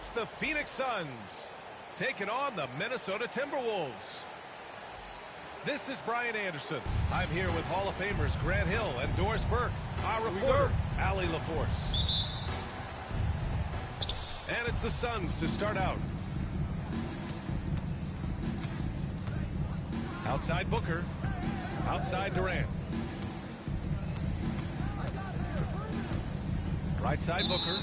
It's the Phoenix Suns taking on the Minnesota Timberwolves. This is Brian Anderson. I'm here with Hall of Famers Grant Hill and Doris Burke. Our reporter, Allie LaForce. And it's the Suns to start out. Outside Booker. Outside Durant. Right side Booker.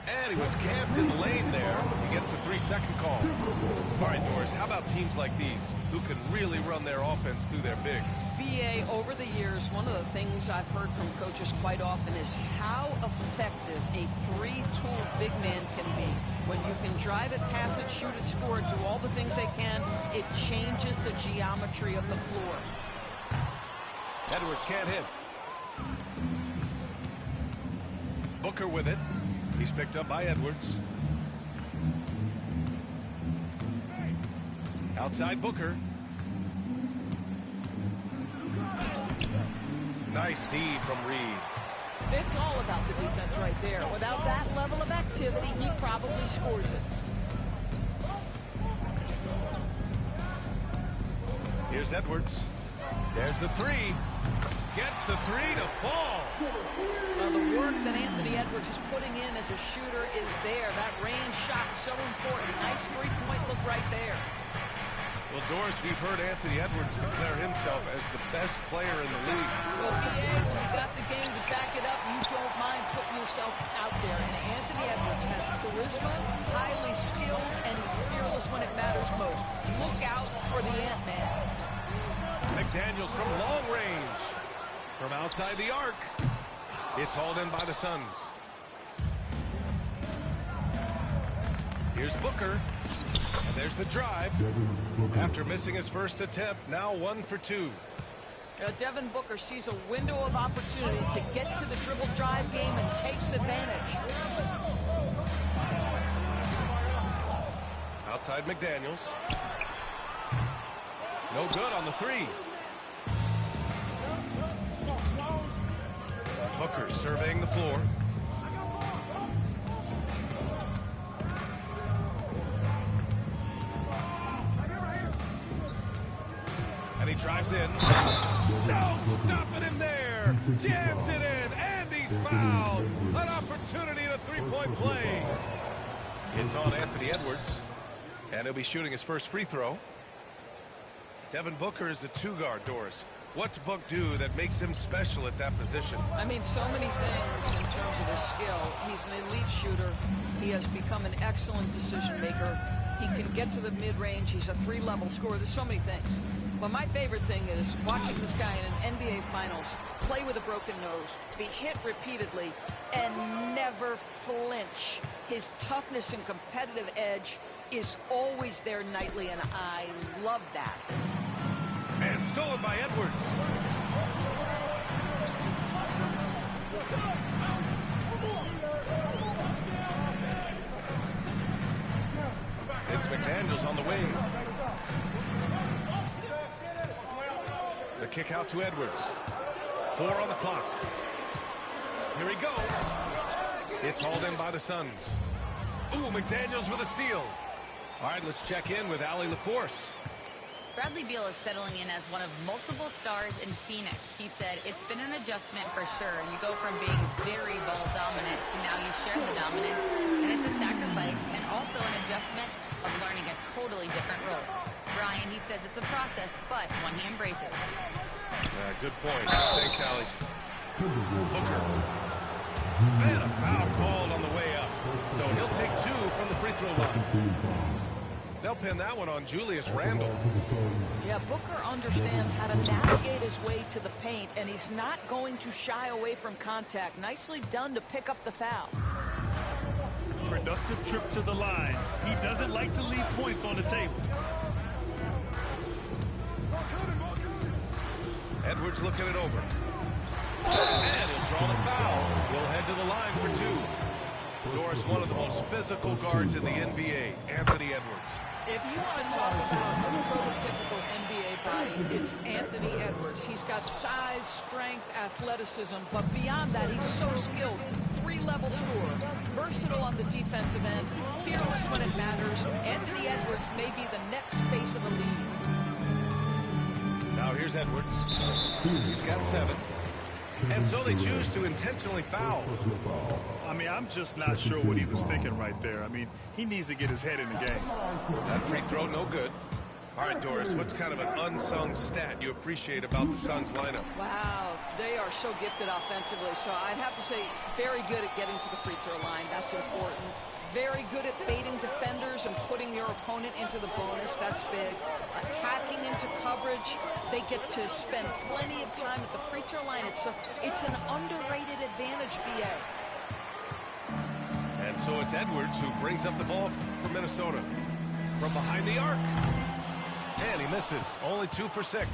And he was camped in the lane there. He gets a 3-second call. All right, Doris, how about teams like these who can really run their offense through their bigs? BA, over the years, one of the things I've heard from coaches quite often is how effective a three-tool big man can be. When you can drive it, pass it, shoot it, score it, do all the things they can, it changes the geometry of the floor. Edwards can't hit. Booker with it. He's picked up by Edwards. Outside Booker. Nice D from Reed. It's all about the defense right there. Without that level of activity, he probably scores it. Here's Edwards. There's the three. Gets the three to fall. The work that Anthony Edwards is putting in as a shooter is there. That range shot so important. Nice three-point look right there. Well, Doris, we've heard Anthony Edwards declare himself as the best player in the league. Well, BA, when you got the game to back it up, you don't mind putting yourself out there. And Anthony Edwards has charisma, highly skilled, and he's fearless when it matters most. Look out for the Ant-Man. McDaniels from long range. From outside the arc. It's hauled in by the Suns. Here's Booker. And there's the drive. After missing his first attempt, now 1 for 2. Devin Booker sees a window of opportunity to get to the dribble drive game and takes advantage. Outside McDaniels. No good on the three. Booker surveying the floor. And he drives in. No, stopping him there. Jams it in, and he's fouled. An opportunity at a three-point play. It's on Anthony Edwards. And he'll be shooting his first free throw. Devin Booker is a two-guard, Doris. What's Book do that makes him special at that position? I mean, so many things in terms of his skill. He's an elite shooter. He has become an excellent decision maker. He can get to the mid-range. He's a three-level scorer. There's so many things. But my favorite thing is watching this guy in an NBA Finals play with a broken nose, be hit repeatedly, and never flinch. His toughness and competitive edge is always there nightly, and I love that. And stolen by Edwards. It's McDaniels on the wing. The kick out to Edwards. 4 on the clock. Here he goes. It's hauled in by the Suns. Ooh, McDaniels with a steal. All right, let's check in with Allie LaForce. Bradley Beal is settling in as one of multiple stars in Phoenix. He said it's been an adjustment for sure. You go from being very ball dominant to now you share the dominance, and it's a sacrifice and also an adjustment of learning a totally different role. Brian, he says it's a process, but one he embraces. Good point. Thanks, Allie. Booker. And a foul called on the way up. So he'll take 2 from the free throw line. They'll pin that one on Julius Randle. Yeah, Booker understands how to navigate his way to the paint, and he's not going to shy away from contact. Nicely done to pick up the foul. Productive trip to the line. He doesn't like to leave points on the table. Edwards looking it over. And he'll draw the foul. He'll head to the line for 2. Doris, one of the most physical guards in the NBA, Anthony Edwards. If you want to talk about a prototypical NBA body, it's Anthony Edwards. He's got size, strength, athleticism, but beyond that, he's so skilled. Three-level scorer, versatile on the defensive end, fearless when it matters. Anthony Edwards may be the next face of the league. Now here's Edwards. He's got 7. And so they choose to intentionally foul. I mean, I'm just not sure what he was thinking right there. I mean, he needs to get his head in the game. That free throw, no good. All right, Doris, what's kind of an unsung stat you appreciate about the Suns lineup? Wow, they are so gifted offensively. So I'd have to say very good at getting to the free throw line. That's important. Very good at baiting defenders and putting your opponent into the bonus. That's big. Attacking into coverage. They get to spend plenty of time at the free throw line. It's an underrated advantage, BA. And so it's Edwards who brings up the ball for Minnesota. From behind the arc. And he misses. Only 2 for 6.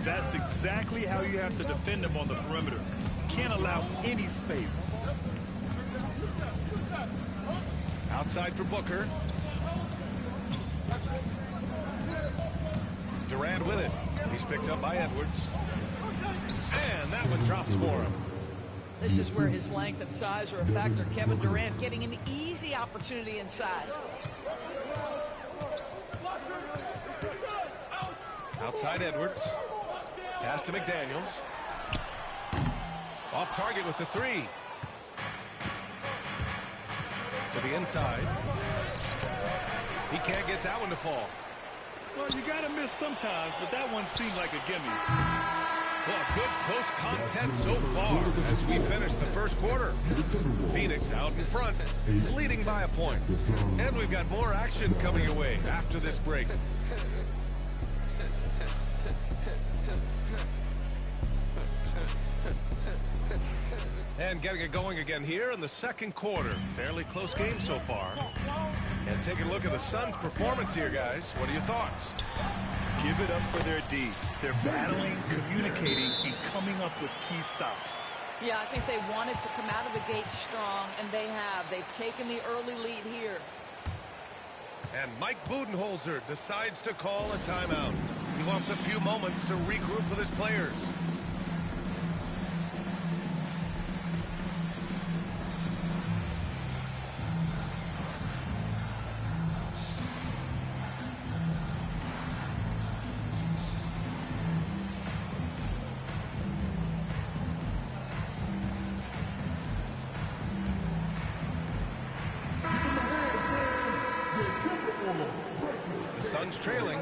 That's exactly how you have to defend him on the perimeter. Can't allow any space. Outside for Booker. Durant with it. He's picked up by Edwards. And that one drops for him. This is where his length and size are a factor. Kevin Durant getting an easy opportunity inside. Outside Edwards. Pass to McDaniels. Off target with the 3. To the inside. He can't get that one to fall. Well, you got to miss sometimes, but that one seemed like a gimme. Well, a good close contest so far as we finish the first quarter. Phoenix out in front, leading by a point. And we've got more action coming your way after this break. And getting it going again here in the second quarter. Fairly close game so far. And taking a look at the Suns' performance here, guys. What are your thoughts? Give it up for their D. They're battling, communicating, and coming up with key stops. Yeah, I think they wanted to come out of the gate strong, and they have. They've taken the early lead here. And Mike Budenholzer decides to call a timeout. He wants a few moments to regroup with his players. The Suns trailing.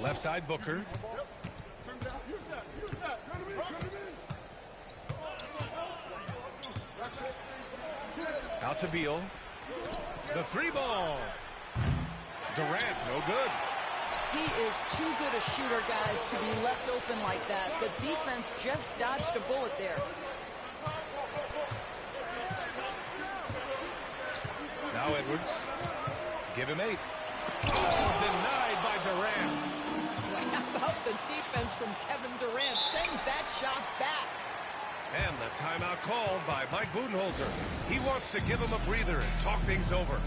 Left side Booker. Out to Beal. The 3-ball. Durant, no good. He is too good a shooter, guys, to be left open like that. The defense just dodged a bullet there. Now Edwards. Give him 8. Oh, denied by Durant. How about the defense from Kevin Durant? Sends that shot back. And the timeout called by Mike Budenholzer. He wants to give him a breather and talk things over.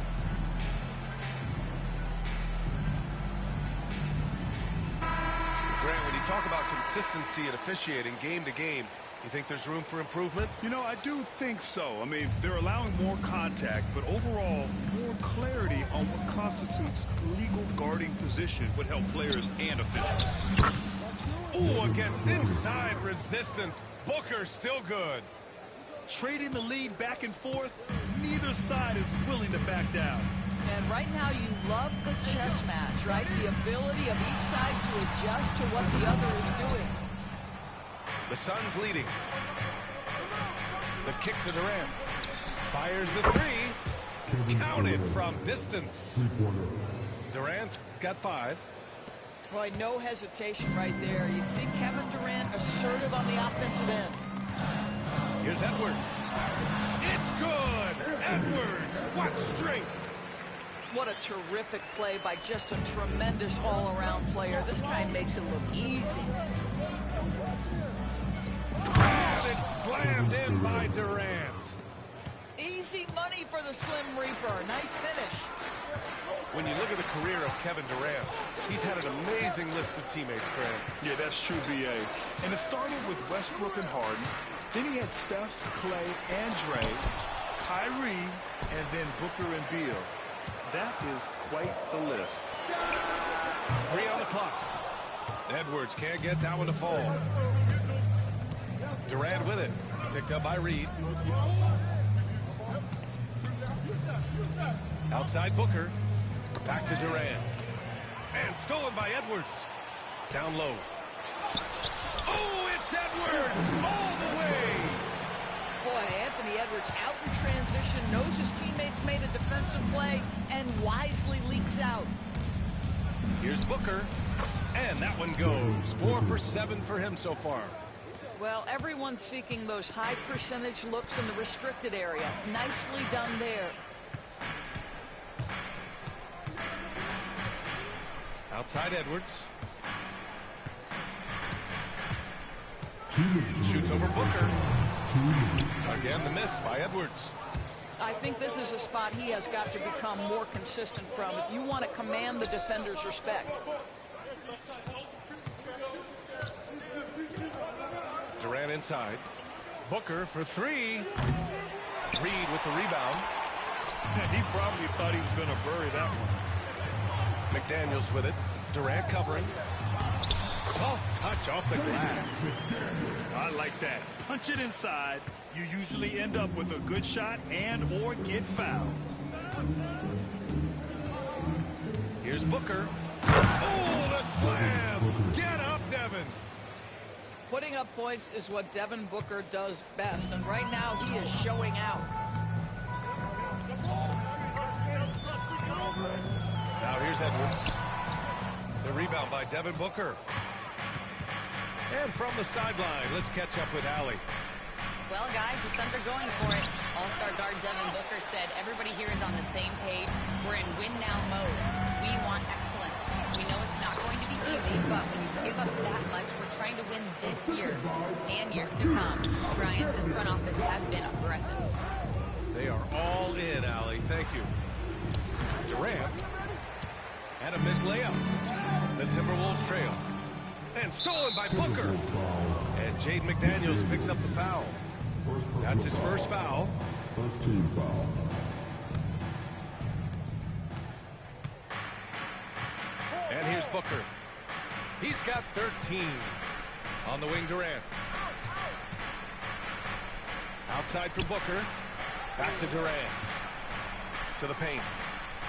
Grant, when you talk about consistency and officiating game to game, you think there's room for improvement? You know, I do think so. I mean, they're allowing more contact, but overall, more clarity on what constitutes legal guarding position would help players and officials. Ooh, against inside resistance. Booker still good. Trading the lead back and forth, neither side is willing to back down. And right now you love the chess match, right? The ability of each side to adjust to what the other is doing. The Suns leading. The kick to Durant. Fires the 3. Counted from distance. Durant's got 5. Boy, no hesitation right there. You see Kevin Durant assertive on the offensive end. Here's Edwards. It's good. Edwards, what strength. What a terrific play by just a tremendous all-around player. This guy makes it look easy. And it's slammed in by Durant. Easy Easy money for the Slim Reaper. Nice finish. When you look at the career of Kevin Durant, he's had an amazing list of teammates, Grant. Yeah, that's true, B.A. And it started with Westbrook and Harden. Then he had Steph, Clay, and Dre, Kyrie, and then Booker and Beal. That is quite the list. 3 on the clock. Edwards can't get that one to fall. Durant with it. Picked up by Reed. Outside Booker. Back to Durant. And stolen by Edwards. Down low. Oh, it's Edwards all the way. Boy, Anthony Edwards out in transition, knows his teammates made a defensive play, and wisely leaks out. Here's Booker. And that one goes. 4 for 7 for him so far. Well, everyone's seeking those high percentage looks in the restricted area. Nicely done there. Outside Edwards. Shoots over Booker. Again, the miss by Edwards. I think this is a spot he has got to become more consistent from if you want to command the defender's respect. Durant inside. Booker for 3. Reed with the rebound. He probably thought he was going to bury that one. McDaniels with it. Durant covering. Soft touch off the glass. I like that. Punch it inside. You usually end up with a good shot and or get fouled. Here's Booker. Oh, the slam. Get up, Devin. Putting up points is what Devin Booker does best, and right now he is showing out. Now here's Edwards. The rebound by Devin Booker. And from the sideline, let's catch up with Allie. Well, guys, the Suns are going for it. All-star guard Devin Booker said everybody here is on the same page. We're in win-now mode. We want excellence. We know it's not going to be easy, but when you give up that much, we're trying to win this year and years to come. Bryant, this front office has been aggressive. They are all in, Allie. Thank you. Durant. And a missed layup. The Timberwolves trail. And stolen by Booker. And Jaden McDaniels picks up the foul. That's his first foul. First team foul. And here's Booker. He's got 13. On the wing, Durant. Outside for Booker. Back to Durant. To the paint.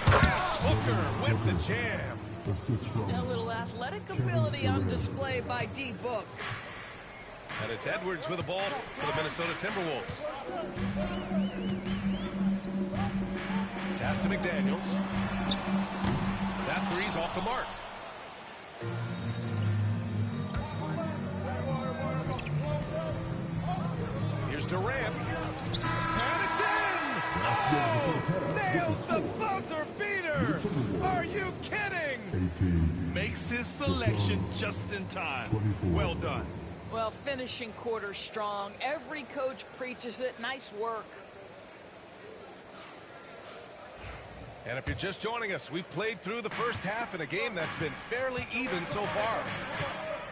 Booker with the jam. A little athletic ability on display by D-Book. And it's Edwards with the ball for the Minnesota Timberwolves. Pass to McDaniels. That three's off the mark. Here's Durant. And it's in! Oh! Nails the buzzer beater! Are you kidding? 18. Makes his selection just in time. 24. Well done. Well, finishing quarter strong. Every coach preaches it. Nice work. And if you're just joining us, we've played through the first half in a game that's been fairly even so far.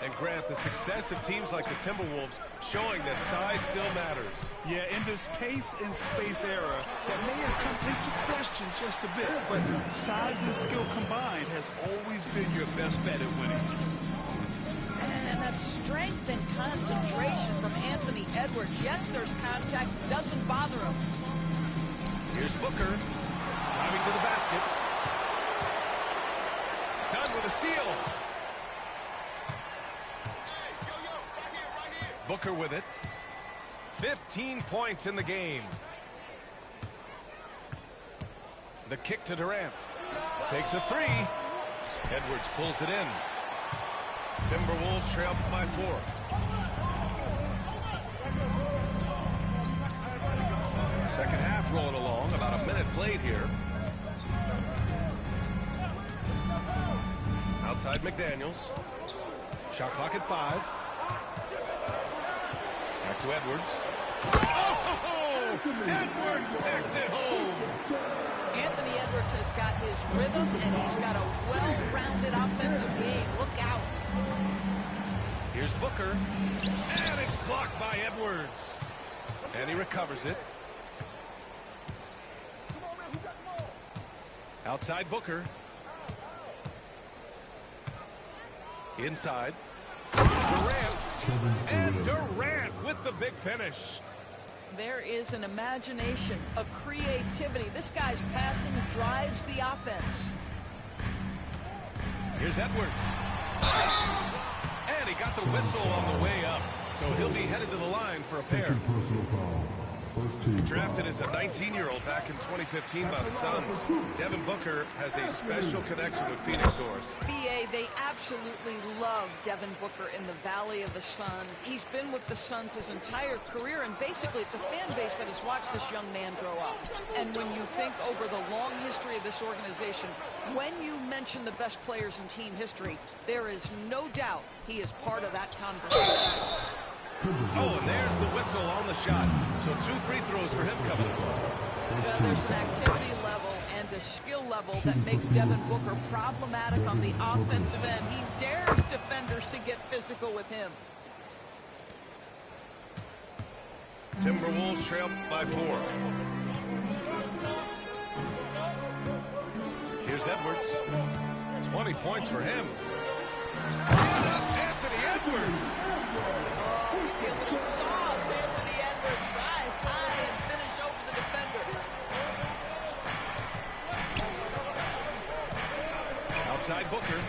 And Grant, the success of teams like the Timberwolves showing that size still matters. Yeah, in this pace and space era, that may have come into question just a bit, but size and skill combined has always been your best bet at winning. And that strength and concentration from Anthony Edwards. Yes, there's contact. Doesn't bother him. Here's Booker. Driving to the basket. Done with a steal. Booker with it. 15 points in the game. The kick to Durant. Takes a three. Edwards pulls it in. Timberwolves trail by 4. Second half rolling along. About a minute played here. Outside McDaniels. Shot clock at 5. Back to Edwards. Oh! Edwards picks it home. Anthony Edwards has got his rhythm, and he's got a well-rounded offensive game. Look out. Here's Booker. And it's blocked by Edwards. And he recovers it. Outside Booker. Inside. Durant. And Durant with the big finish. There is an imagination, a creativity. This guy's passing drives the offense. Here's Edwards. And he got the whistle on the way up. So he'll be headed to the line for a pair. Second personal foul. First team. Drafted as a 19-year-old back in 2015 by the Suns, Devin Booker has a special connection with Phoenix Doors. BA, they absolutely love Devin Booker in the Valley of the Sun. He's been with the Suns his entire career, and basically it's a fan base that has watched this young man grow up. And when you think over the long history of this organization, when you mention the best players in team history, there is no doubt he is part of that conversation. Oh, and there's the whistle on the shot. So 2 free throws for him coming up. There's an activity level and a skill level that makes Devin Booker problematic on the offensive end. He dares defenders to get physical with him. Timberwolves trail by 4. Here's Edwards. 20 points for him. Anthony Edwards. A little sauce, Anthony Edwards. Rise high and finish over the defender. Outside Booker.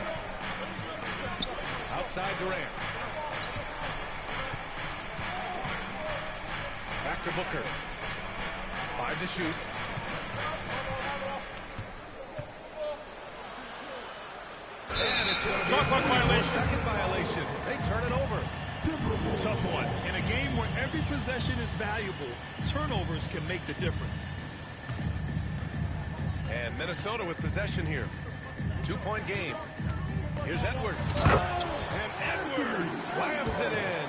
Outside Durant. Back to Booker. 5 to shoot. And it's going to be a violation. Second violation. They turn it over. Tough one. In a game where every possession is valuable, turnovers can make the difference. And Minnesota with possession here. 2-point game. Here's Edwards. And Edwards slams it in.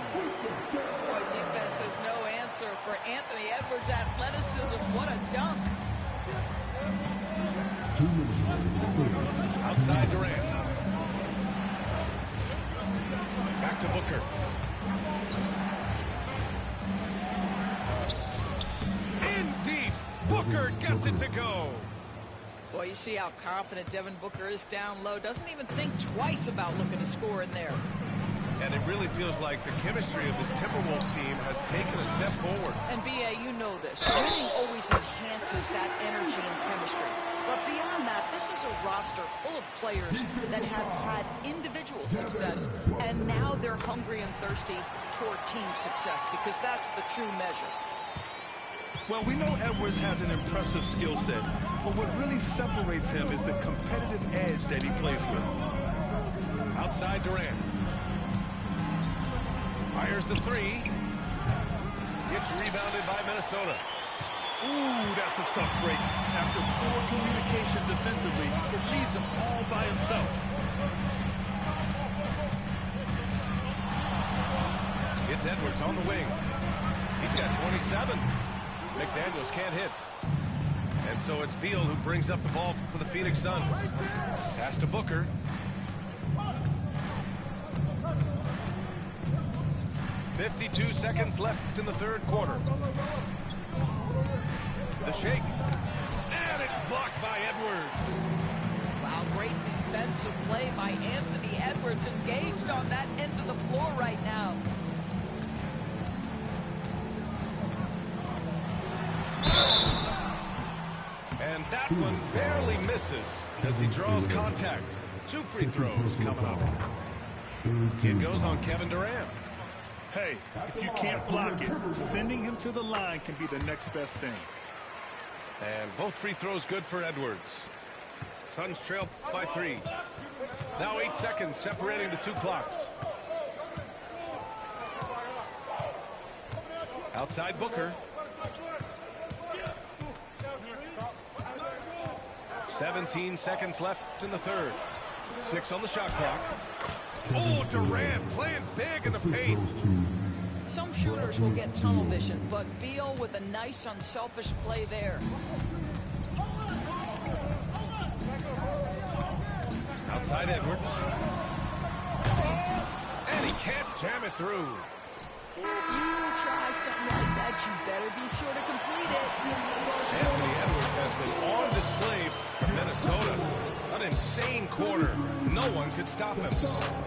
Boy, defense has no answer for Anthony Edwards' athleticism. What a dunk. 2 minutes. Outside Durant. Back to Booker. In deep. Booker gets it to go. Boy, you see how confident Devin Booker is down low. Doesn't even think twice about looking to score in there. And it really feels like the chemistry of this Timberwolves team has taken a step forward. And BA, you know this. Winning always enhances that energy and chemistry. But beyond that, this is a roster full of players that have had individual success, and now they're hungry and thirsty for team success, because that's the true measure. Well, we know Edwards has an impressive skill set, but what really separates him is the competitive edge that he plays with. Outside Durant. Fires the 3. Gets rebounded by Minnesota. Ooh, that's a tough break. After poor communication defensively, it leaves him all by himself. It's Edwards on the wing. He's got 27. McDaniels can't hit. And so it's Beal who brings up the ball for the Phoenix Suns. Pass to Booker. .52 seconds left in the third quarter. The shake. And it's blocked by Edwards. Wow, great defensive play by Anthony Edwards, engaged on that end of the floor right now. And that one barely misses as he draws contact. 2 free throws coming up. It goes on Kevin Durant. Hey, if you can't block it, sending him to the line can be the next best thing. And both free throws good for Edwards. Suns trail by 3. Now 8 seconds separating the 2 clocks. Outside Booker. 17 seconds left in the third. 6 on the shot clock. Oh, Durant playing big in the paint. Some shooters will get tunnel vision, but Beal with a nice, unselfish play there. Outside Edwards. And he can't jam it through. If you try something like that, you better be sure to complete it. Anthony Edwards has been on display for Minnesota. An insane quarter. No one could stop him.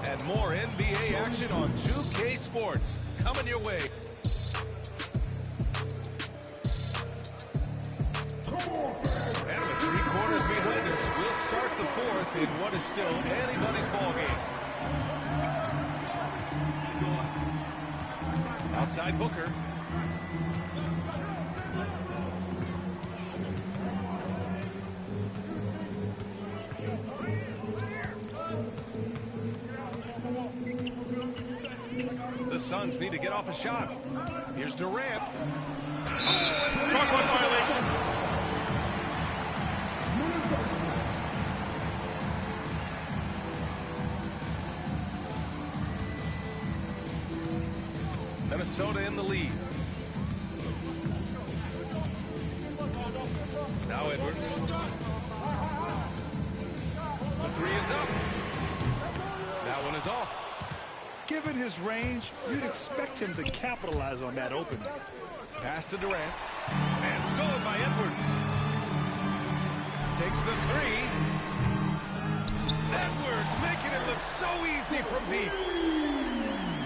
And more NBA action on 2K Sports. Coming your way. And with 3 quarters behind us, we'll start the 4th in what is still anybody's ballgame. Outside Booker. The Suns need to get off a shot. Here's Durant. Front court violation. Minnesota in the lead. Now Edwards. The 3 is up. That one is off. Given his range, you'd expect him to capitalize on that opening. Pass to Durant. And stolen by Edwards. Takes the 3. Edwards making it look so easy from deep.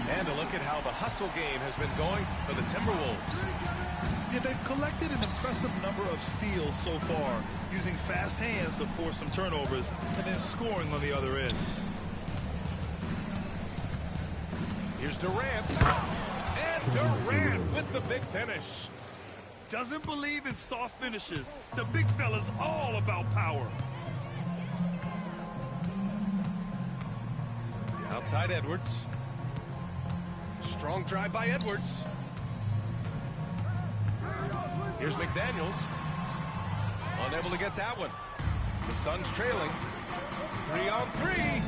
And a look at how the hustle game has been going for the Timberwolves. Yeah, they've collected an impressive number of steals so far, using fast hands to force some turnovers and then scoring on the other end. Here's Durant. And Durant with the big finish. Doesn't believe in soft finishes. The big fella's all about power. Outside Edwards. Strong drive by Edwards. Here's McDaniels. Unable to get that one. The Suns trailing. 3 on 3.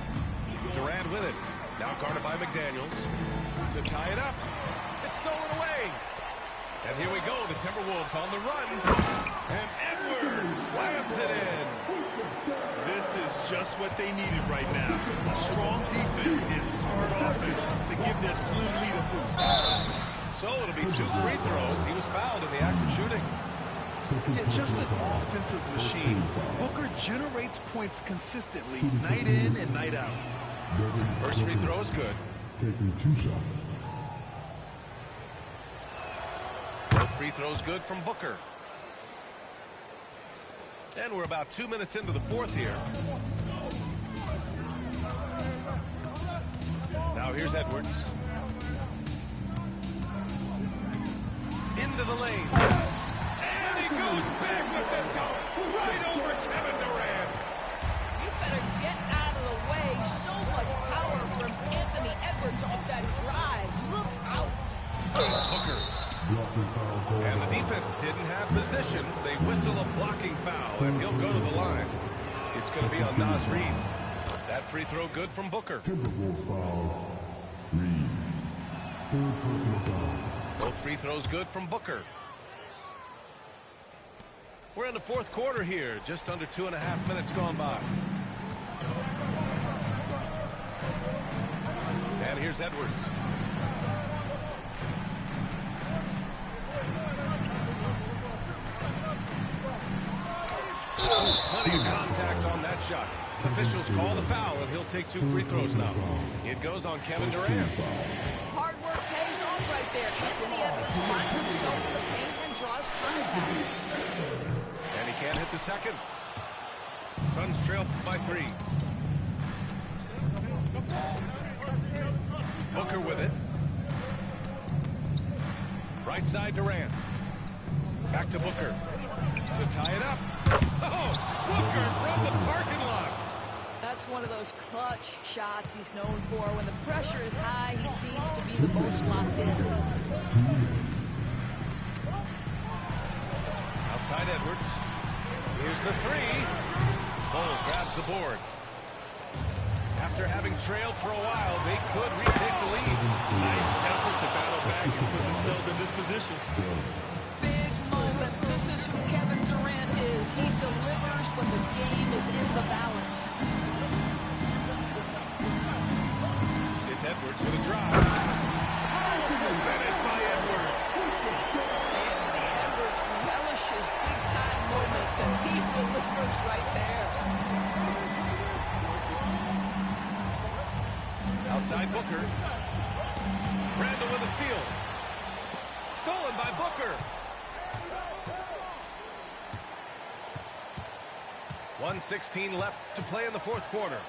Durant with it. Now guarded by McDaniels. To tie it up. It's stolen away. And here we go. The Timberwolves on the run. And Edwards slams it in. This is just what they needed right now. A strong defense and smart offense to give their slim lead a boost. So it'll be 2 free throws. He was fouled in the act of shooting. Yeah, just an offensive machine. Booker generates points consistently, night in and night out. First free throw is good. Taking 2 shots. Both free throws good from Booker. And we're about 2 minutes into the 4th here. Now here's Edwards. Into the lane. And he goes big with the dunk. Right over Kevin Durant. You better get out of the way. So much power from Anthony Edwards off that drive. Look out. Booker. And the defense didn't have position. They whistle a blocking foul, and he'll go to the line. It's going to be on Naz Reid. That free throw good from Booker. Timberwolves foul. Reid. 3rd personal foul. Both free throws good from Booker. We're in the 4th quarter here. Just under 2.5 minutes gone by. And here's Edwards. Plenty of contact on that shot. Officials call the foul, and he'll take 2 free throws now. It goes on Kevin Durant. Hard work pays off right there. Anthony Edwards finds himself in the paint and draws contact. And he can't hit the second. Suns trail by 3. Booker with it. Right side Durant. Back to Booker. To tie it up. Oh, Booker from the parking lot. That's one of those clutch shots he's known for. When the pressure is high, he seems to be the most locked in. Outside Edwards. Here's the 3. Bull grabs the board. After having trailed for a while, they could retake the lead. Nice effort to battle back bag and put themselves in this position. Big moments. This is who Kevin Durant is. He delivers when the game is in the balance. It's Edwards with a drive. Powerful finish by Edwards. Anthony Edwards relishes big-time moments, and he delivers right there. Outside Booker. Randall with a steal. Stolen by Booker. 1:16 left to play in the fourth quarter.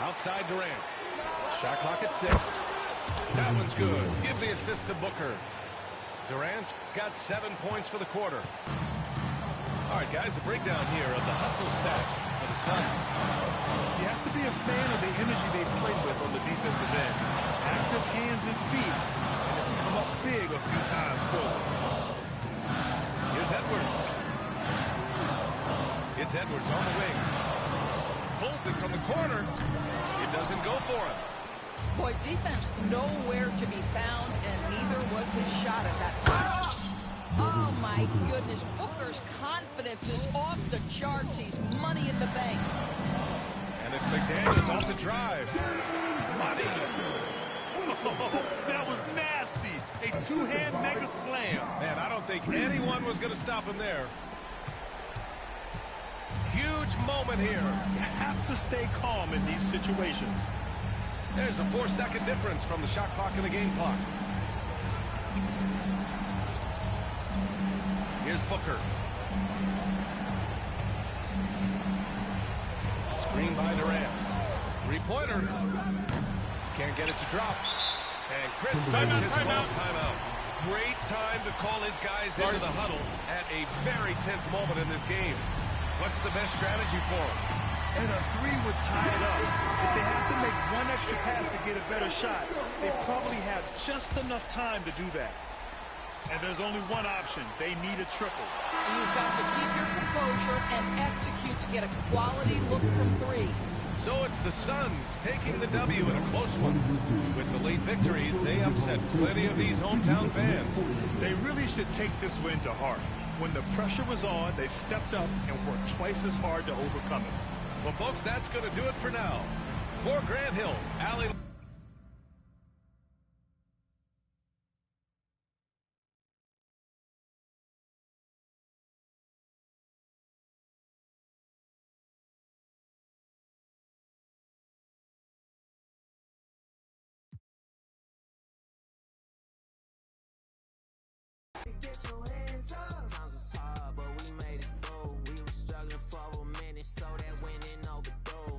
Outside Durant. Shot clock at 6. That one's good. Give the assist to Booker. Durant's got 7 points for the quarter. All right, guys, a breakdown here of the hustle stats for the Suns. You have to be a fan of the energy they play with on the defensive end. Active hands and feet, and it's come up big a few times for them. Here's Edwards. It's Edwards on the wing. Pulls it from the corner. It doesn't go for him. Boy, defense nowhere to be found, and neither was his shot at that time. Oh, my goodness. Booker's confidence is off the charts. He's money in the bank. And it's McDaniels off the drive. Money. Oh, that was nasty. A two-hand mega slam. Man, I don't think anyone was going to stop him there. Huge moment here. You have to stay calm in these situations. There's a 4-second difference from the shot clock and the game clock. Here's Booker. Screen by Durant. Three-pointer. Can't get it to drop. And Chris Finch has called timeout. Great time to call his guys into the huddle at a very tense moment in this game. What's the best strategy for him? And a three would tie it up. If they have to make one extra pass to get a better shot, they probably have just enough time to do that. And there's only one option. They need a triple. You've got to keep your composure and execute to get a quality look from 3. So it's the Suns taking the W in a close one. With the late victory, they upset plenty of these hometown fans. They really should take this win to heart. When the pressure was on, they stepped up and worked twice as hard to overcome it. Well, folks, that's going to do it for now. For Grant Hill, Allie. Get your hands up. Sometimes it's hard, but we made it through. We were struggling for a minute, so that winning overdue.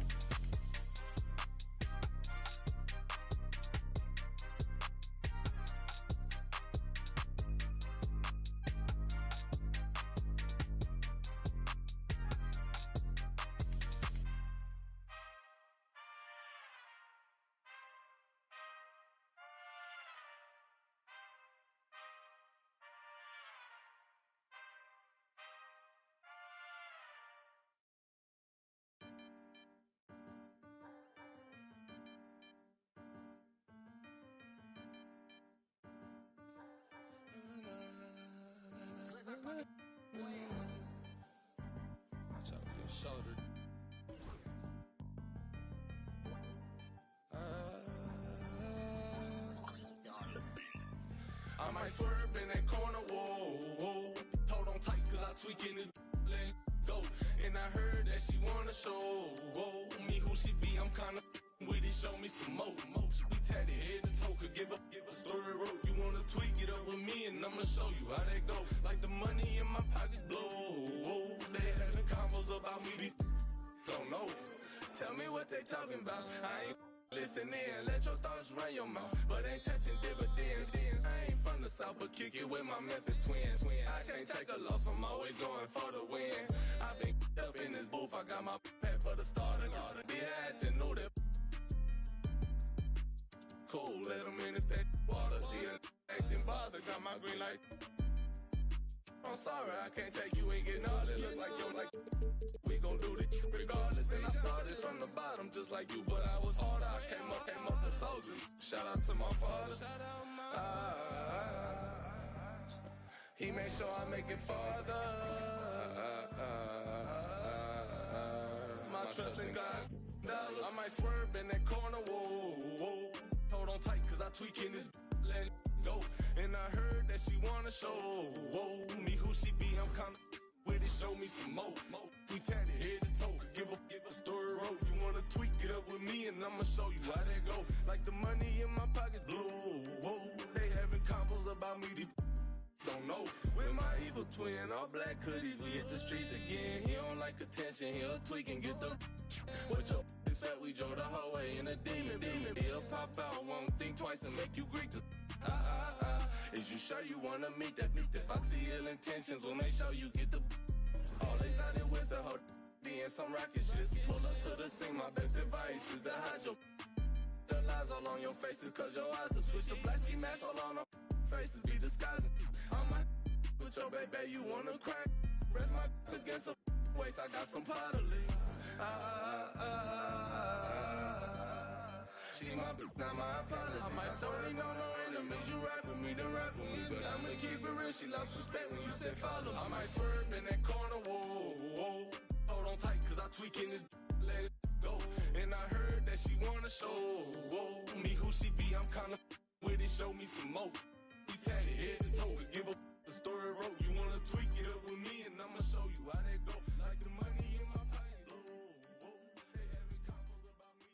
Watch out your shoulder. I might swerve in that corner, whoa, whoa. Hold on tight, cause I tweaking this let go. And I heard that she wanna show, whoa. Me who she be, I'm kinda with it, show me some more. She be tatted head to toe, could give a story rope. You wanna tweak it over me, and I'ma show you how that go. Like the money in my pockets blow, whoa. They having combos about me, these don't know. Tell me what they talking about. I ain't listen in, let your thoughts run your mouth, but ain't touching dividends. I ain't from the south, but kick it with my Memphis twins. I can't take a loss, I'm always going for the win. I been up in this booth, I got my pet for the starter. Be had to know that. Cool, let them in the water, see her acting bother, got my green light. I'm sorry, I can't take you, ain't getting all that. Look like yo, like we gon' do this regardless. just like you, but I was harder. I came up the soldier. Shout out to my father. He made sure I make it farther. My trust in God. I might swerve in that corner, whoa, whoa. Hold on tight, cause I tweaking this, let it go. And I heard that she wanna show, whoa, me who she be, I'm kinda with it, show me some more. We tatted head to toe, give a story road. You wanna tweak it up with me, and I'ma show you how that go. Like the money in my pockets blue, whoa. They having combos about me, these don't know. With my evil twin, all black hoodies, we hit the streets again. He don't like attention, he'll tweak and get the. What your is fat, we drove the whole way in a demon. He'll pop out, won't think twice and make you Greek. Just Is you sure you wanna meet that? If I see ill intentions, we'll make sure you get the. Always out there with the hoe, being some rocket shit. Pull up to the scene, my best advice is to hide your. The lies all on your faces, cause your eyes will twitch. The black ski mask all on our faces, be disguising. I'm my with your baby, you wanna cry. Rest my against a waist, I got some pottery. She my bitch, not my apology. I might sorry, no enemies. You rap with me, then rap with me. But I'ma keep it real, she lost respect when you said follow. I might swerve in that corner, whoa, whoa. Hold on tight, cause I tweaking this, let it go. And I heard that she wanna show, whoa. Me who she be, I'm kinda with it, show me some more. We tatted head to toe, give a the story wrote. You wanna tweak it up with me, and I'ma show you how that go. Like the money in my pocket, whoa, whoa. They having combos about me.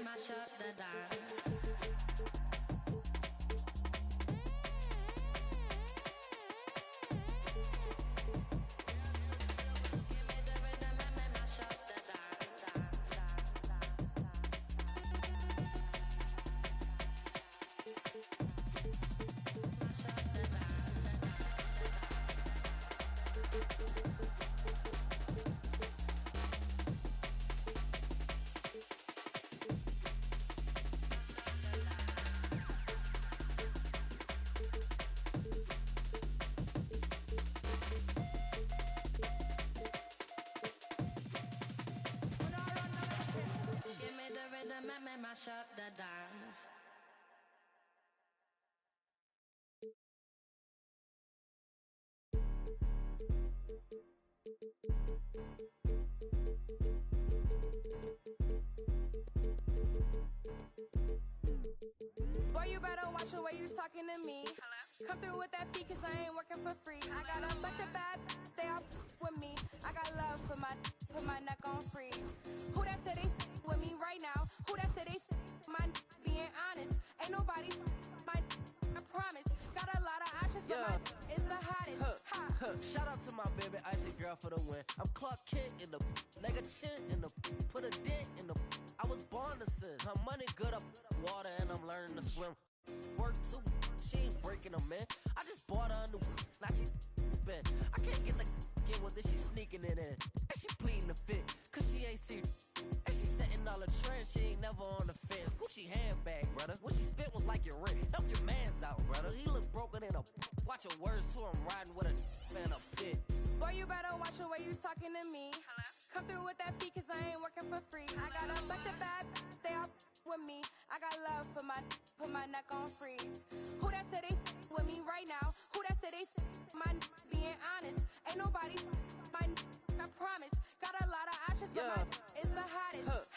Mash up the dance. Boy, you better watch the way you talking to me. Hello? Come through with that fee, cause I ain't working for free. I got a bunch of bad, they all with me. I got love for put my neck on freeze. Who that said they with me right now? Who that said they my being honest? Ain't nobody my I promise. Got a lot of options, but my is the hottest. Shout out to my baby icy girl for the win. I'm Clark Kent in the leg a chin in the put a dent in the I was born to sin. Her money good up water and I'm learning to swim. Work too, she ain't breaking them in. I just bought her a new now she spin. I can't get the get with it, she sneaking it in. And she pleading the fit, cause she ain't see. And she setting all the trends, she ain't never on the fence. Gucci handbag, brother. What she spit was like your rent. Help your mans out, brother. He look broken in a watch your words too, I'm riding with a man a pit. Boy, you better watch the way you talking to me. Hello? Come through with that fee, cause I ain't working for free. I got a bunch of bad, they all with me. I got love for put my neck on freeze. Who that said they with me right now? Who that said they my being honest? Ain't nobody my I promise. Got a lot of options, but my is the hottest.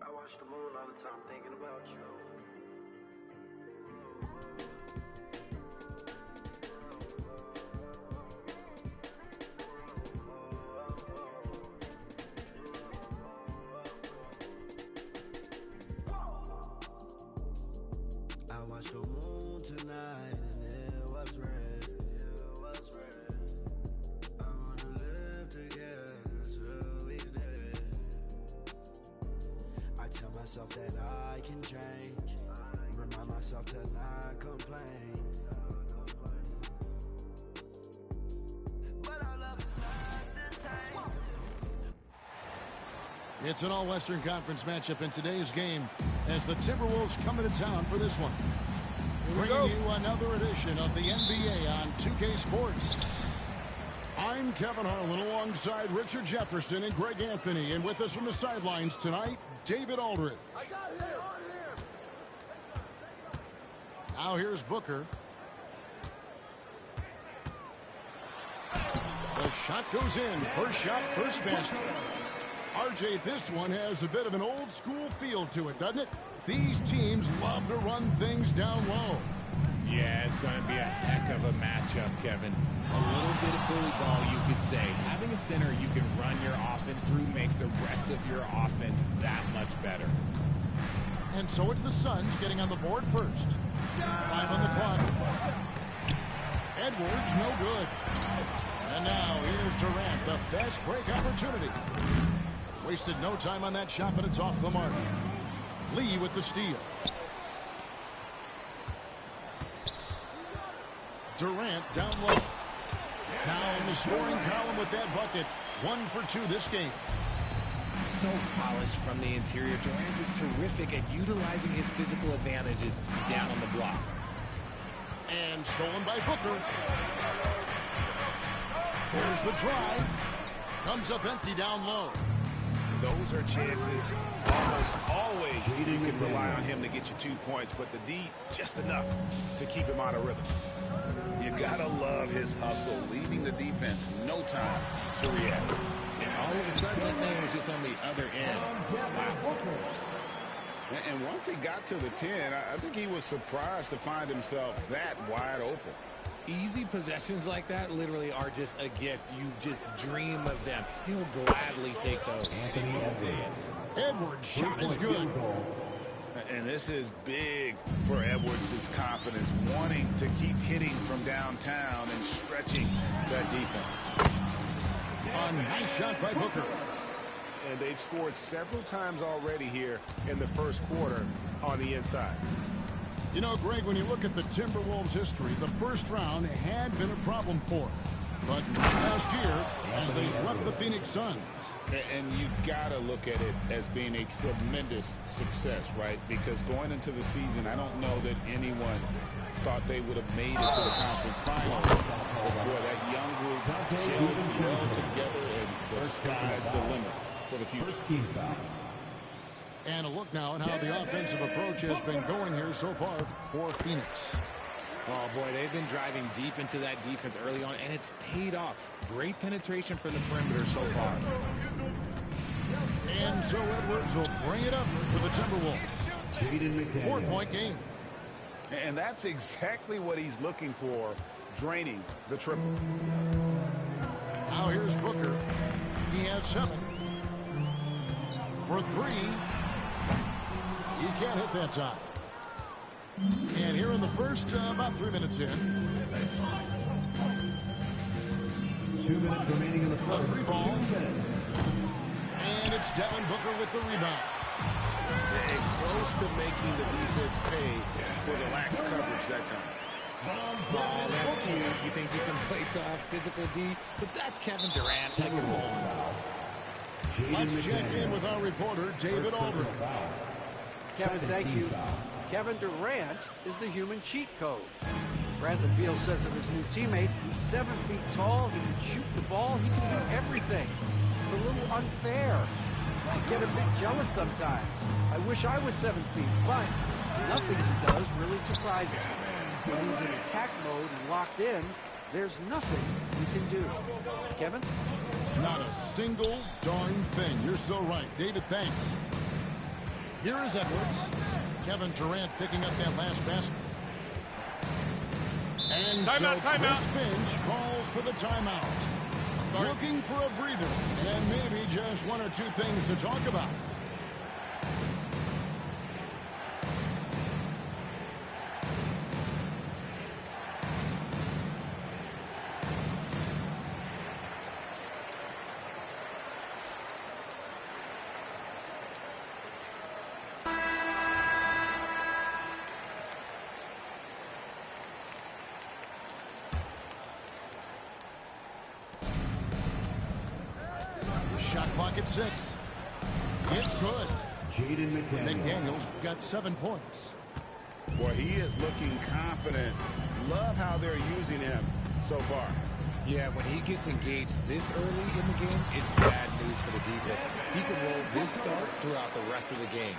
I watch the moon all the time thinking about you. I watched the moon tonight and it was red. I wanna live together till we dead. I tell myself that I can change. Remind myself to not complain. But our love is not the same. It's an all-Western Conference matchup in today's game as the Timberwolves come into town for this one. Bringing you another edition of the NBA on 2K Sports. I'm Kevin Harlan alongside Richard Jefferson and Greg Anthony. And with us from the sidelines tonight, David Aldridge. I got him. Now here's Booker. The shot goes in. First shot, first basket. RJ, this one has a bit of an old school feel to it, doesn't it? These teams love to run things down low. Yeah, it's going to be a heck of a matchup, Kevin. A little bit of bully ball, you could say. Having a center you can run your offense through makes the rest of your offense that much better. And so it's the Suns getting on the board first. 5 on the clock. Edwards, no good. And now here's Durant, the fast break opportunity. Wasted no time on that shot, but it's off the mark. Lee with the steal. Durant down low. Now in the scoring column with that bucket. 1 for 2 this game. So polished from the interior. Durant is terrific at utilizing his physical advantages down on the block. And stolen by Booker. There's the drive. Comes up empty down low. Those are chances almost always you can rely on him to get you 2 points, but the D just enough to keep him out of rhythm. You gotta love his hustle, leaving the defense no time to react. And all of a sudden, that man was just on the other end. Wow. And once he got to the 10, I think he was surprised to find himself that wide open. Easy possessions like that literally are just a gift. You just dream of them. He'll gladly take those. Edwards' shot is good. And this is big for Edwards' confidence, wanting to keep hitting from downtown and stretching that defense. A nice shot by Booker. And they've scored several times already here in the first quarter on the inside. You know, Greg, when you look at the Timberwolves' history, the first round had been a problem for them. but not last year as they swept the Phoenix Suns. And you gotta look at it as being a tremendous success, right? Because going into the season, I don't know that anyone thought they would have made it to the conference finals. But boy, that young group gelled well together, and the sky's the limit for the future. And a look now at how the offensive approach has been going here so far for Phoenix. Oh, boy, they've been driving deep into that defense early on, and it's paid off. Great penetration from the perimeter so far. And so Edwards will bring it up for the Timberwolves. 4-point game. And that's exactly what he's looking for, draining the triple. Now here's Booker. He has 7. For 3. He can't hit that time. And here in the first, about 3 minutes in. 2 minutes remaining in the first. 3 ball. And it's Devin Booker with the rebound. And close to making the defense pay for the lax coverage that time. Oh, that's cute. You think you can play tough, physical D, but that's Kevin Durant. Like, come on. Let's check in with our reporter, David Aldridge. Kevin, thank you. Kevin Durant is the human cheat code. Bradley Beal says of his new teammate, he's 7 feet tall, he can shoot the ball, he can do everything. It's a little unfair. I get a bit jealous sometimes. I wish I was 7 feet, but nothing he does really surprises me. When he's in attack mode and locked in, there's nothing he can do. Kevin? Not a single darn thing. You're so right. David, thanks. Here is Edwards. Kevin Durant picking up that last basket. And timeout, Chris Finch calls for the timeout. Looking for a breather and maybe just 1 or 2 things to talk about. Shot clock at 6. It's good. McDaniels got 7 points. Boy, he is looking confident. Love how they're using him so far. Yeah, when he gets engaged this early in the game, it's bad news for the defense. He can roll this start throughout the rest of the game.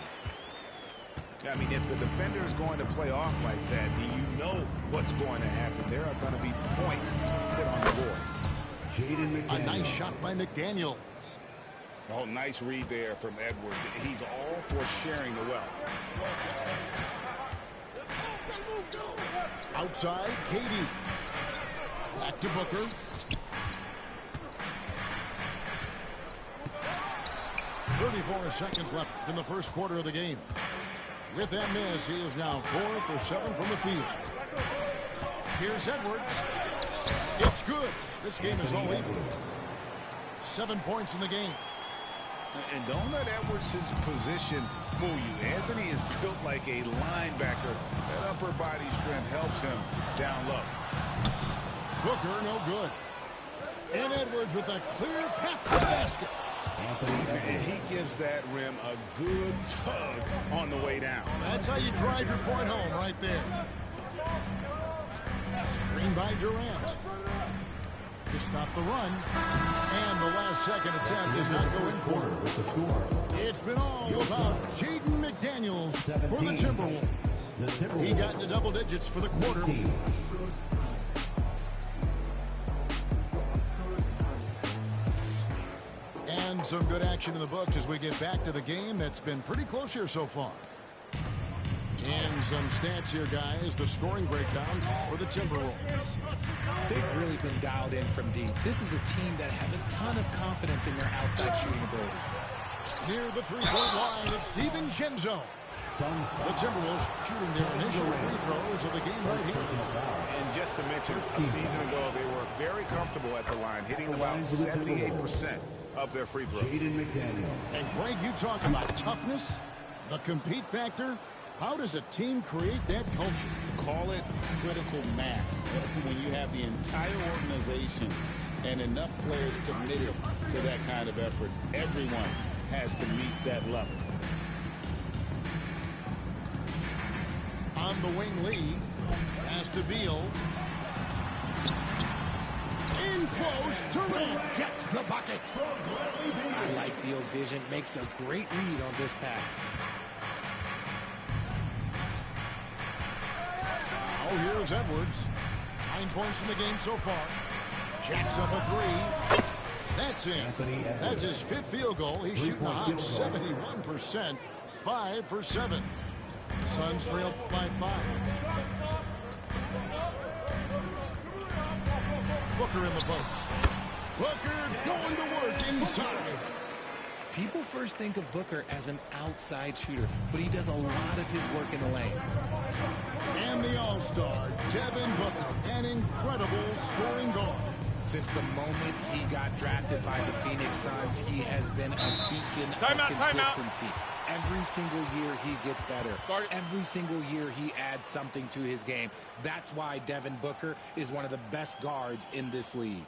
I mean, if the defender is going to play off like that, then you know what's going to happen. There are going to be points put on the board. A nice shot by McDaniels. Oh, nice read there from Edwards. He's all for sharing the wealth. Outside, KD. Back to Booker. .34 seconds left in the first quarter of the game. With that miss, he is now 4 for 7 from the field. Here's Edwards. It's good. This game is all even. 7 points in the game. And don't let Edwards' position fool you. Anthony is built like a linebacker. That upper body strength helps him down low. Booker, no good. And Edwards with a clear path to the basket. And he gives that rim a good tug on the way down. That's how you drive your point home right there. Screen by Durant. To stop the run. And the last second attempt is not going for it. It's been all about Jaden McDaniels for the Timberwolves. He got into double digits for the quarter. And some good action in the books as we get back to the game that's been pretty close here so far. And some stats here, guys. The scoring breakdowns for the Timberwolves. They've really been dialed in from deep. This is a team that has a ton of confidence in their outside shooting ability. Near the three-point line, it's DiVincenzo. The Timberwolves shooting their initial free throws of the game right here. And just to mention, a season ago, they were very comfortable at the line, hitting about 78% of their free throws. And Greg, you talk about toughness, the compete factor. How does a team create that culture? call it critical mass. When you have the entire organization and enough players committed to that kind of effort, everyone has to meet that level. On the wing, Lee. Pass to Beal. In close, Durant gets the bucket. I like Beal's vision. Makes a great read on this pass. Oh, here's Edwards. 9 points in the game so far. Jacks up a 3. That's in. That's his 5th field goal. He's shooting a hot 71%. 5 for 7. Suns trail by 5. Booker in the post. Booker going to work inside. People first think of Booker as an outside shooter, but he does a lot of his work in the lane. And the All-Star, Devin Booker, an incredible scoring guard. Since the moment he got drafted by the Phoenix Suns, he has been a beacon of consistency. Every single year he gets better. Every single year he adds something to his game. That's why Devin Booker is one of the best guards in this league.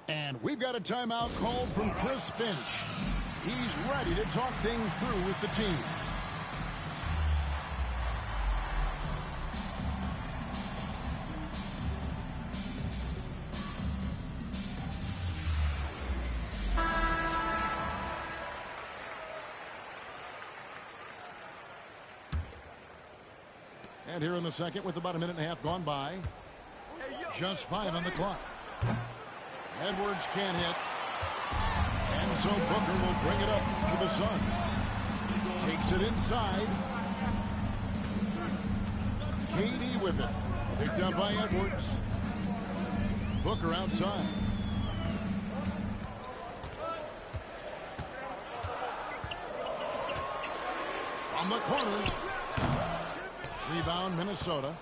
And we've got a timeout called from Chris Finch. He's ready to talk things through with the team. And here in the second with about a minute and a half gone by. Just 5 on the clock. Edwards can't hit. And so Booker will bring it up to the Suns. Takes it inside. KD with it. Picked up by Edwards. Booker outside. From the corner. Rebound, Minnesota.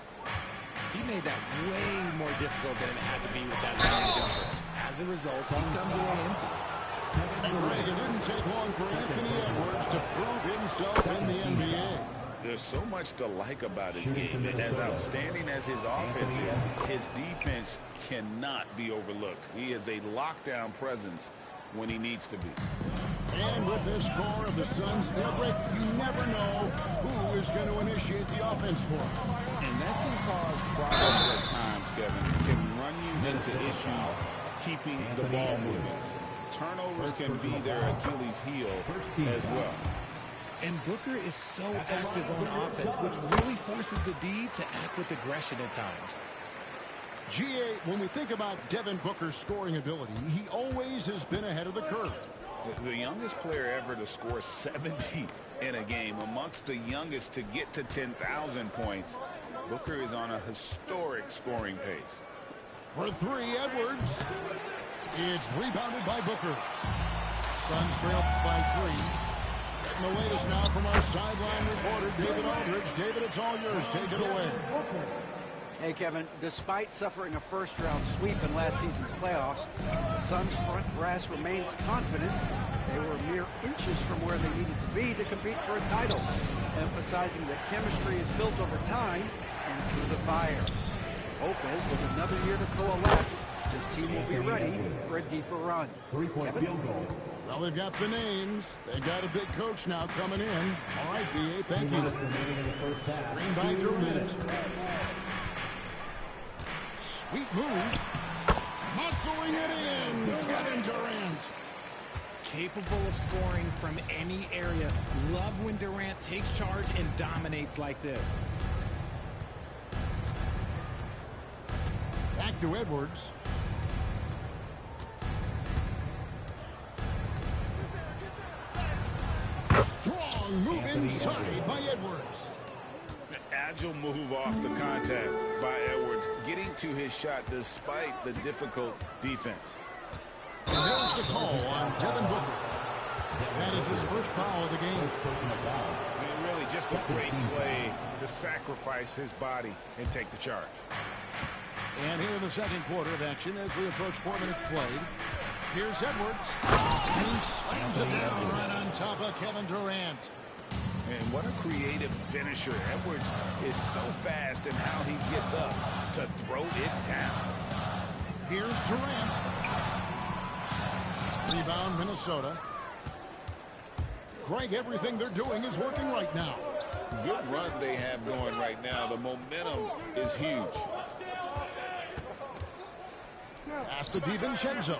He made that way more difficult than it had to be with that line jumper. As a result, he comes away empty. And Greg, it didn't take long for Anthony Edwards to prove himself in the NBA. There's so much to like about his game. And as outstanding as his offense is, his defense cannot be overlooked. He is a lockdown presence when he needs to be. And with this score of the Suns, Greg, you never know who is going to initiate the offense for him. And that can cause problems at times, Kevin. It can run you into issues keeping the ball moving. Turnovers can be their Achilles heel as well. And Booker is so active on offense, which really forces the D to act with aggression at times. GA, when we think about Devin Booker's scoring ability, he always has been ahead of the curve. The youngest player ever to score 70 in a game, amongst the youngest to get to 10,000 points. Booker is on a historic scoring pace. For 3, Edwards. It's rebounded by Booker. Suns trail by 3. Getting the latest now from our sideline reporter, David Aldridge. David, it's all yours. Take it away. Hey, Kevin, despite suffering a first-round sweep in last season's playoffs, the Suns' front brass remains confident they were mere inches from where they needed to be to compete for a title, emphasizing that chemistry is built over time and through the fire. Hope is, with another year to coalesce, this team will be ready for a deeper run. Kevin? Well, they've got the names. They got a big coach now coming in. All right, D.A., thank you. Screen by Durant. Sweet move. Muscling it in. Kevin Durant. Capable of scoring from any area. Love when Durant takes charge and dominates like this. Back to Edwards. Strong move inside by Edwards. Agile move off the contact by Edwards, getting to his shot despite the difficult defense. And there's the call on Devin Booker. That is his first foul of the game. And really just a great play to sacrifice his body and take the charge. And here in the second quarter of action as we approach 4 minutes played. Here's Edwards. And he slams it down right on top of Kevin Durant. And what a creative finisher. Edwards is so fast in how he gets up to throw it down. Here's Durant. Rebound, Minnesota. Greg, everything they're doing is working right now. Good run they have going right now. The momentum is huge. Pass to DiVincenzo.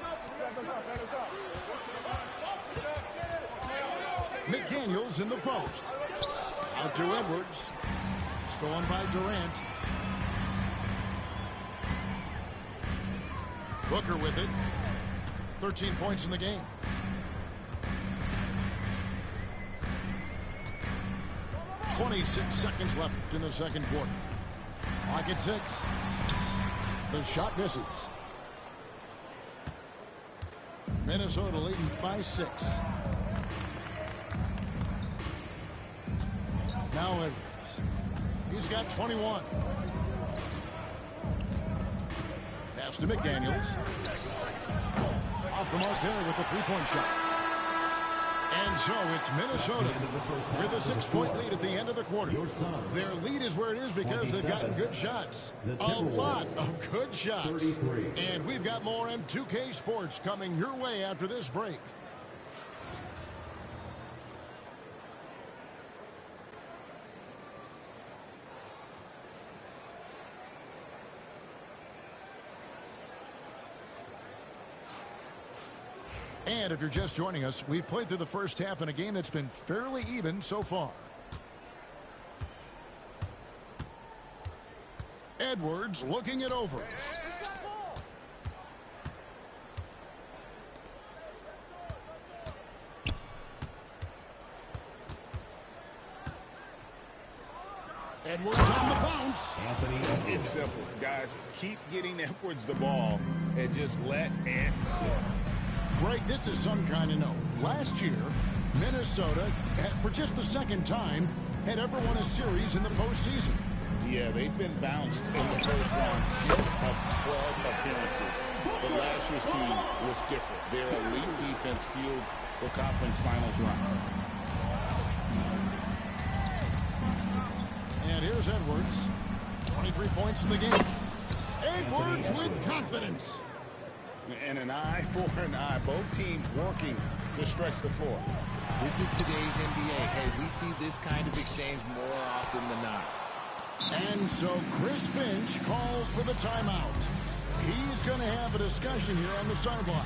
McDaniels in the post. Out to Edwards. Stolen by Durant. Booker with it. 13 points in the game. .26 seconds left in the second quarter. Clock at 6. The shot misses. Minnesota leading by 6. Now Edwards. He's got 21. Pass to McDaniels. Off the mark there with the three-point shot. And so it's Minnesota with a 6-point lead at the end of the quarter. Their lead is where it is because they've gotten good shots. A lot of good shots. And we've got more M2K Sports coming your way after this break. And if you're just joining us, we've played through the first half in a game that's been fairly even so far. Edwards looking it over. Edwards on the bounce. It's simple, guys. Keep getting Edwards the ball and just let it go. Greg, this is some kind of note. Last year, Minnesota, for just the second time, had ever won a series in the postseason. Yeah, they've been bounced in the first round 10 of 12 appearances. But last year's team was different. Their elite defense fueled the conference finals run. And here's Edwards. 23 points in the game. Edwards with confidence. And an eye for an eye. Both teams working to stretch the floor. This is today's NBA. Hey, we see this kind of exchange more often than not. And so Chris Finch calls for the timeout. He's going to have a discussion here on the sideline.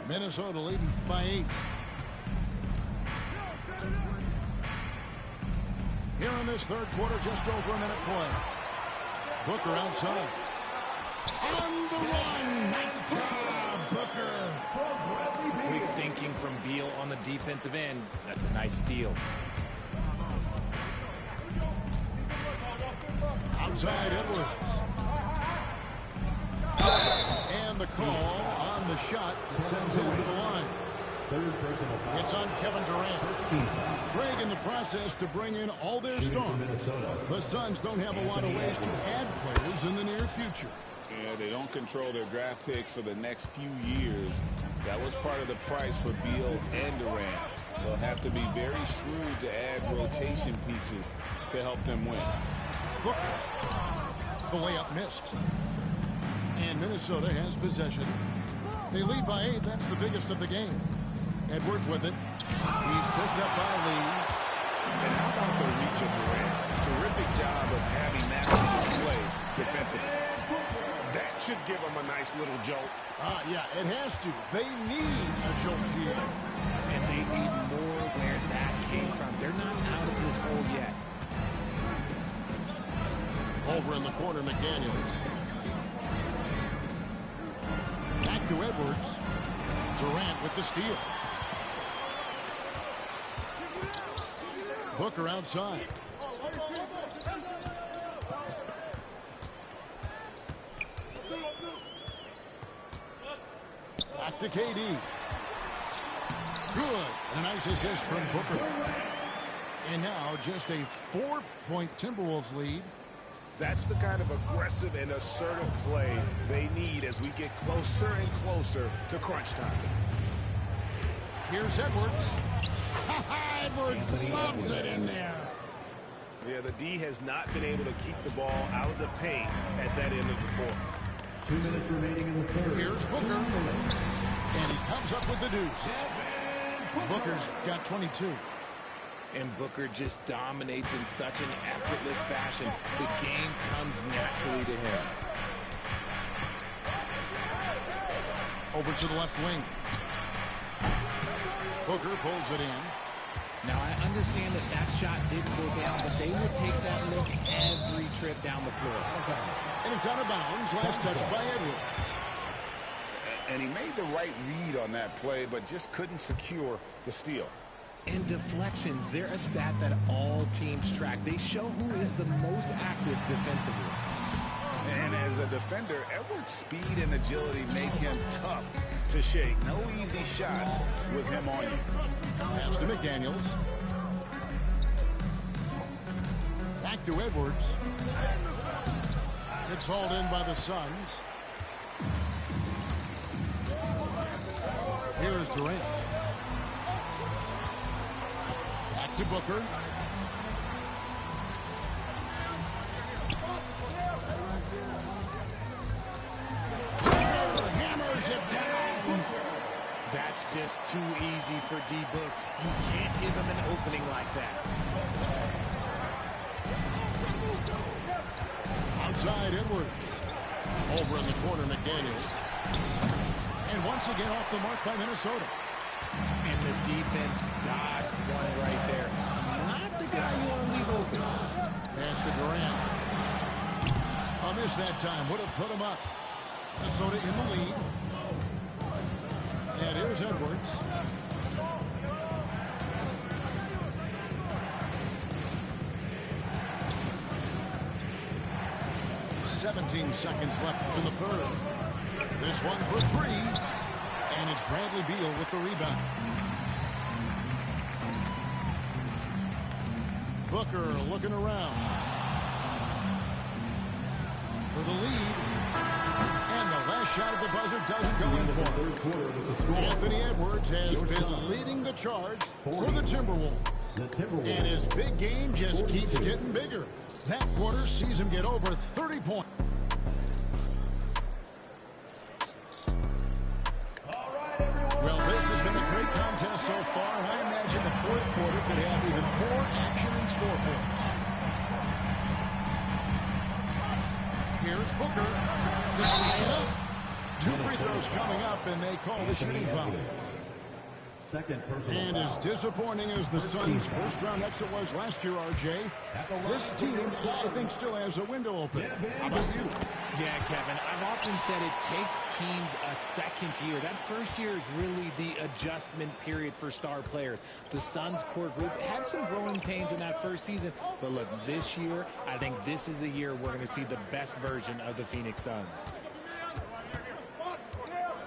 Minnesota leading by 8. Here in this third quarter, just over a minute play. Booker outside. And the run. Nice job, Booker. Quick thinking from Beal on the defensive end. That's a nice steal. Outside Edwards. And the call on the shot that sends him to the line. It's on Kevin Durant. Greg in the process to bring in all their stars. The Suns don't have a lot of ways to add players in the near future. Yeah, they don't control their draft picks for the next few years. That was part of the price for Beal and Durant. They'll have to be very shrewd to add rotation pieces to help them win. Booker. The layup missed. And Minnesota has possession. They lead by 8. That's the biggest of the game. Edwards with it. He's picked up by Lee. And how about the reach of Durant? Terrific job of having that display defensively. That should give them a nice little jolt. Yeah, it has to. They need a jolt here. And they need more where that came from. They're not out of this hole yet. Over in the corner, McDaniels. Back to Edwards. Durant with the steal. Booker outside. Back to KD. Good. And a nice assist from Booker. And now just a 4-point Timberwolves lead. That's the kind of aggressive and assertive play they need as we get closer and closer to crunch time. Here's Edwards. Edwards loves it in there. Yeah, the D has not been able to keep the ball out of the paint at that end of the floor. 2 minutes remaining in the third. Here's Booker. And he comes up with the deuce. Booker's got 22. And Booker just dominates in such an effortless fashion. The game comes naturally to him. Over to the left wing. Booker pulls it in. Now, I understand that shot did go down, but they would take that look every trip down the floor. And it's out of bounds. Last touch by Edwards. And he made the right read on that play, but just couldn't secure the steal. And deflections, they're a stat that all teams track. They show who is the most active defensively. And as a defender, Edwards' speed and agility make him tough to shake. No easy shots with him on you. Pass to McDaniels. Back to Edwards. It's hauled in by the Suns. Here is Durant. Back to Booker. Hammers it down. That's just too easy for D-Book. You can't give him an opening like that. Outside Edwards. Over in the corner, McDaniels. And once again off the mark by Minnesota. And the defense dodged one right there. Not the guy you want to leave open. Pass to Durant. A miss that time. Would have put him up. Minnesota in the lead. And here's Edwards. "17 seconds left in the third. This one for three. And it's Bradley Beal with the rebound. Booker looking around. For the lead. And the last shot of the buzzer doesn't go in for him. Anthony Edwards has been leading the charge for the Timberwolves. And his big game just keeps getting bigger. That quarter sees him get over 30 points. Well, this has been a great contest so far, and I imagine the fourth quarter could have even more action in store for us. Here's Booker to tie it up. 2 free throws coming up, and they call the shooting foul. And as disappointing as the Suns' first-round exit was last year, RJ, this team, I think, still has a window open. How about you? Yeah, Kevin, I've often said it takes teams a second year. That first year is really the adjustment period for star players. The Suns' core group had some growing pains in that first season, but look, this year, I think this is the year we're going to see the best version of the Phoenix Suns.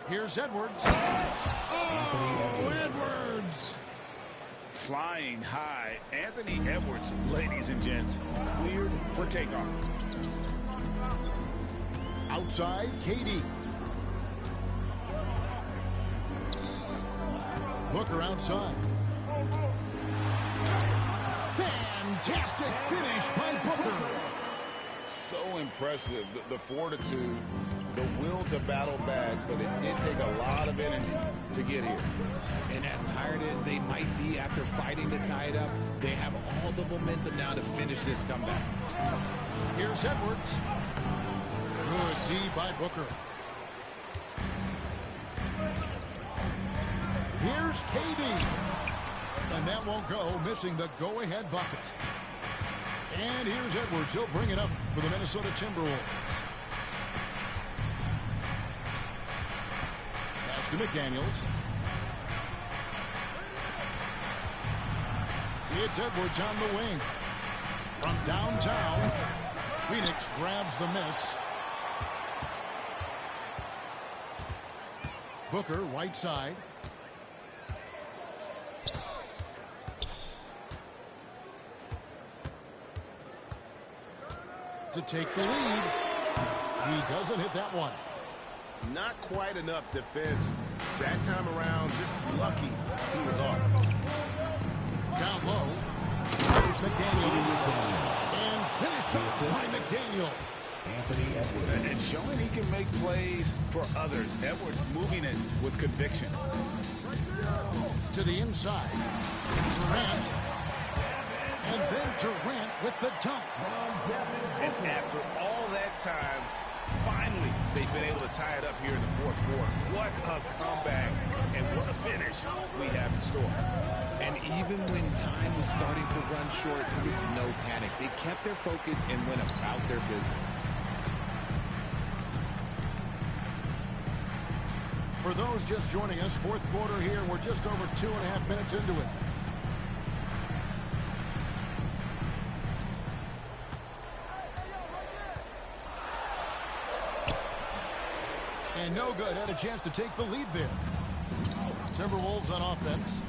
Here's Edwards. Oh, Edwards! Flying high, Anthony Edwards, ladies and gents, cleared for takeoff. Outside, KD. Booker outside. Fantastic finish by Booker. So impressive, the fortitude, the will to battle back, but it did take a lot of energy to get here. And as tired as they might be after fighting to tie it up, they have all the momentum now to finish this comeback. Here's Edwards. Good D by Booker. Here's KD. And that won't go, missing the go-ahead bucket. And here's Edwards. He'll bring it up for the Minnesota Timberwolves. Pass to McDaniels. It's Edwards on the wing. From downtown, Phoenix grabs the miss. Booker, right side. to take the lead. He doesn't hit that one. Not quite enough defense. That time around, just lucky he was off. Down low. Here's McDaniels. And finished off by McDaniel. Anthony Edwards. And showing he can make plays for others. Edwards moving it with conviction. To the inside. Durant. And then Durant with the dunk. And after all that time, finally, they've been able to tie it up here in the fourth quarter. What a comeback and what a finish we have in store. And even when time was starting to run short, there was no panic. They kept their focus and went about their business. For those just joining us, fourth quarter here. We're just over 2.5 minutes into it. And no good. Had a chance to take the lead there. Timberwolves on offense.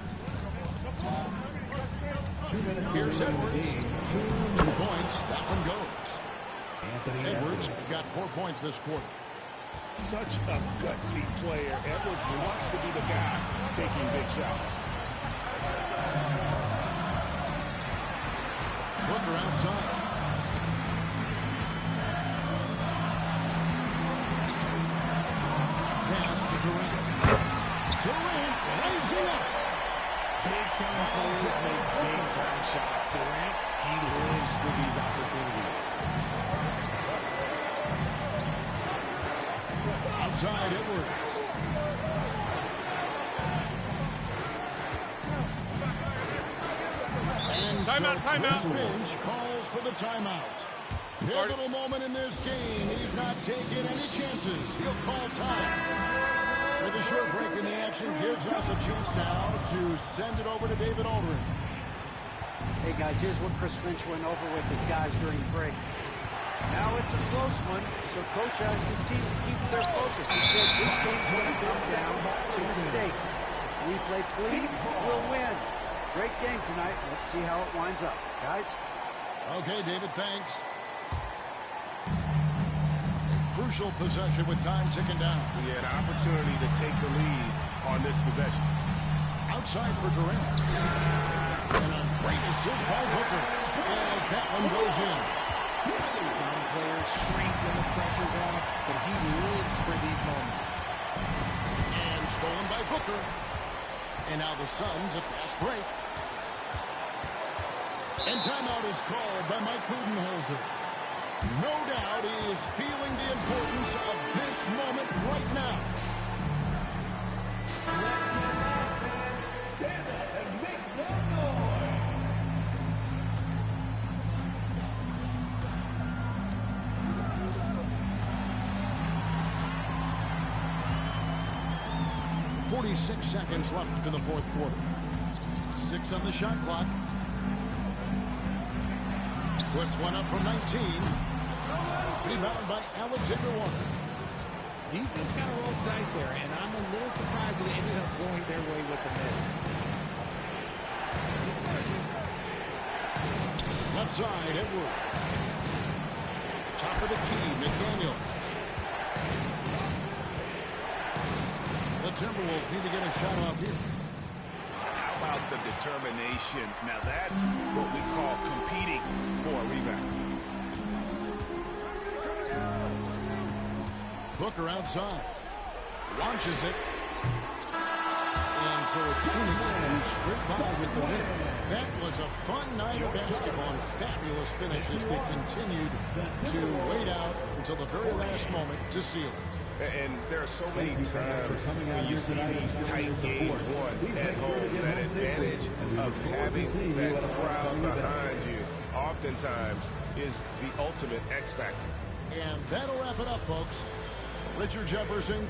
Here's Edwards. 2 points. That one goes. Edwards got 4 points this quarter. Such a gutsy player. Edwards wants to be the guy taking big shots. Booker outside. Pass to Durant. Durant lays it up. Big-time players make big-time shots. Durant, he lives for these opportunities. Outside Edwards. And Timeout. Chris Finch calls for the timeout. Pivotal moment in this game. He's not taking any chances. He'll call time. With a short break in the action gives us a chance now to send it over to David Aldridge. Hey, guys, here's what Chris Finch went over with his guys during the break. Now it's a close one, so Coach asked his team to keep their focus. He said this game's going to come down to mistakes. If we play clean, we'll win. Great game tonight. Let's see how it winds up. Guys? Okay, David, thanks. A crucial possession with time ticking down. We had an opportunity to take the lead on this possession. Outside for Durant. And a great assist by Booker as that one goes in. Some players shrink when the pressure's on, but he lives for these moments. And stolen by Booker. And now the Suns a fast break. And timeout is called by Mike Budenholzer. No doubt he is feeling the importance of this moment right now. .46 seconds left in the fourth quarter. 6 on the shot clock. Puts one up from 19. Rebound by Alexander Walker. Defense got to roll the dice there, and I'm a little surprised that it ended up going their way with the miss. Left side, Edwards. Top of the key, McDaniels. The Timberwolves need to get a shot off here. How about the determination? Now that's what we call competing for a rebound. Booker outside. Launches it. And so it's Phoenix who scraped by with the win. That was a fun night of basketball and fabulous finish as they continued to wait out until the very last moment to seal it. And there are so many times when you see these tight games won at home, that advantage of having that crowd behind you oftentimes is the ultimate X factor. And that'll wrap it up, folks. Richard Jefferson.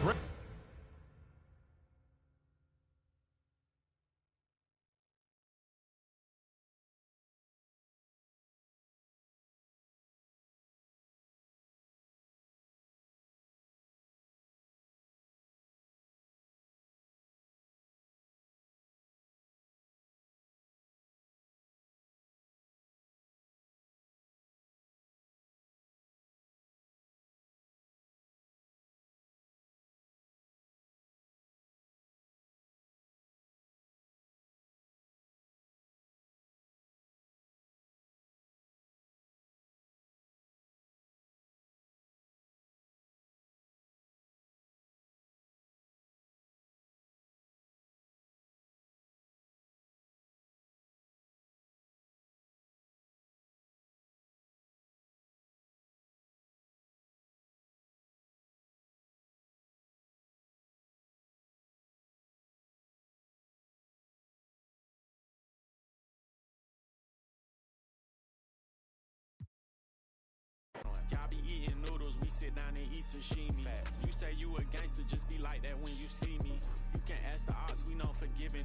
Y'all be eating noodles, we sit down and eat sashimi. You say you a gangster, just be like that when you see me. You can't ask the odds, we know forgiving.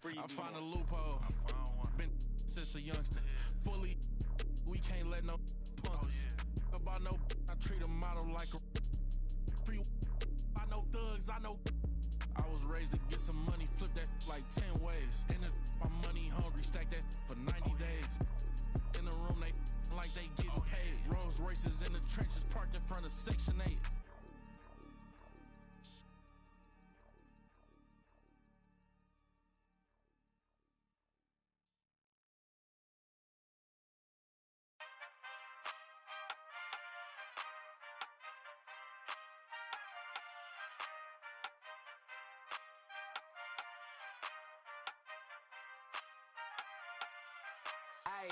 I found a loophole. Been since a youngster. Fully, we can't let no punk us. About no, I treat a model like a free. I know thugs, I know. I was raised to get some money, flip that like 10 ways. In the, my money hungry, stack that for 90 days. In the room, they like they getting paid. Rolls Royces in the trenches, parked in front of Section 8. Ay,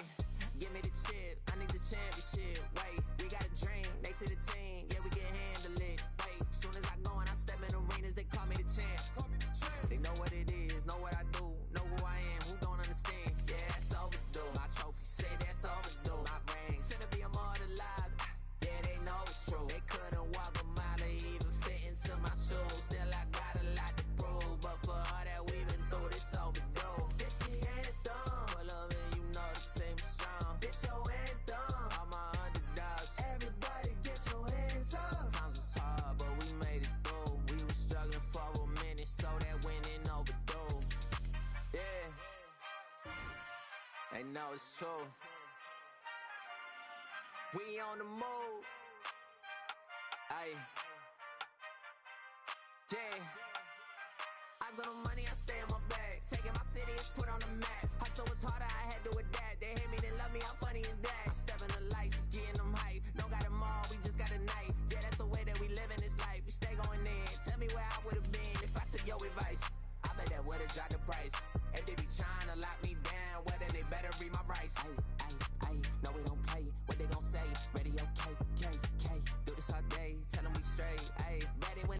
give me the chip, I need the championship. Wait, we got a dream, next to the team, yeah, we can handle it. Wait, soon as I go and I step in arenas, they call me the champ. They know what it is, know what I do, know who I am, who don't understand. Yeah, that's overdue. My trophy say that's overdue. My ring, said to be immortalized. Yeah, they know it's true. They couldn't walk a mile or even fit into my shoes. Still, I got a lot to prove, but for all that we've been through, this overdue. This the anthem. They know it's true. We on the move. Ay. Yeah. I saw the money, I stay in my bag. Taking my city, it's put on the map. Hustle was harder, I had to adapt.